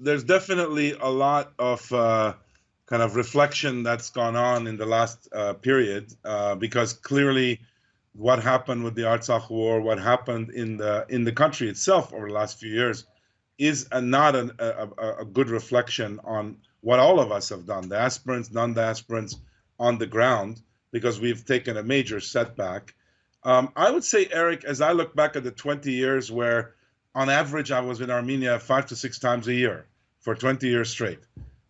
there's definitely a lot of kind of reflection that's gone on in the last period, because clearly what happened with the Artsakh War, what happened in the country itself over the last few years, is not a good reflection on what all of us have done, diasporans, non-diasporans, on the ground, because we've taken a major setback. I would say, Eric, as I look back at the 20 years where on average I was in Armenia 5 to 6 times a year for 20 years straight,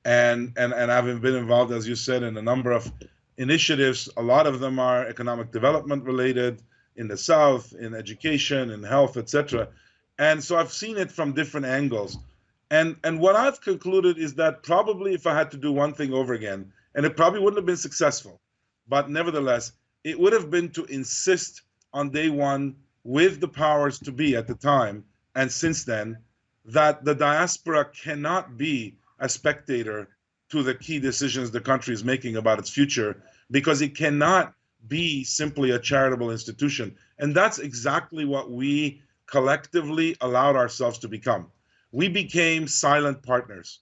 and I've been involved, as you said, in a number of initiatives. A lot of them are economic development related in the South, in education, in health, etc. And so I've seen it from different angles. And what I've concluded is that probably if I had to do one thing over again, and it probably wouldn't have been successful, but nevertheless, it would have been to insist on day one with the powers to be at the time and since then, that the diaspora cannot be a spectator to the key decisions the country is making about its future, because it cannot be simply a charitable institution. And that's exactly what we collectively allowed ourselves to become. We became silent partners.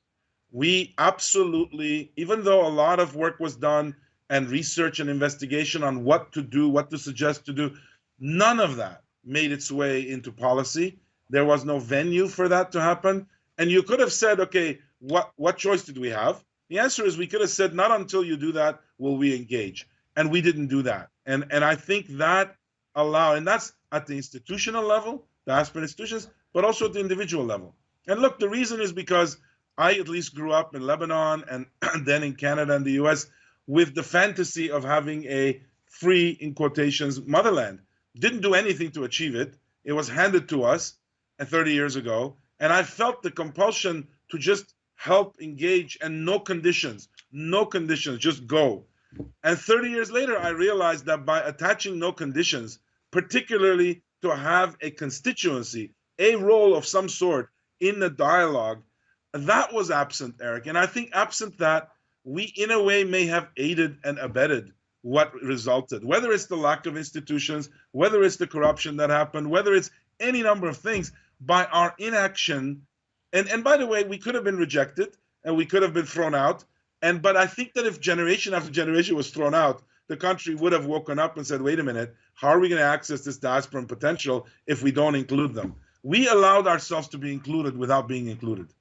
We absolutely, even though a lot of work was done and research and investigation on what to do, what to suggest to do, none of that made its way into policy. There was no venue for that to happen. And you could have said, okay, what choice did we have? The answer is we could have said, not until you do that will we engage. And we didn't do that. And I think that allowed, and that's at the institutional level, the diaspora institutions, but also at the individual level. And look, the reason is because I at least grew up in Lebanon and then in Canada and the US with the fantasy of having a free, in quotations, motherland. Didn't do anything to achieve it. It was handed to us 30 years ago. And I felt the compulsion to just help engage, and no conditions, just go. And 30 years later, I realized that by attaching no conditions, particularly to have a constituency, a role of some sort in the dialogue, that was absent, Eric. And I think absent that, we in a way may have aided and abetted what resulted, whether it's the lack of institutions, whether it's the corruption that happened, whether it's any number of things, by our inaction. And by the way, we could have been rejected and we could have been thrown out. But I think that if generation after generation was thrown out, the country would have woken up and said, wait a minute, how are we going to access this diasporan potential if we don't include them? We allowed ourselves to be included without being included.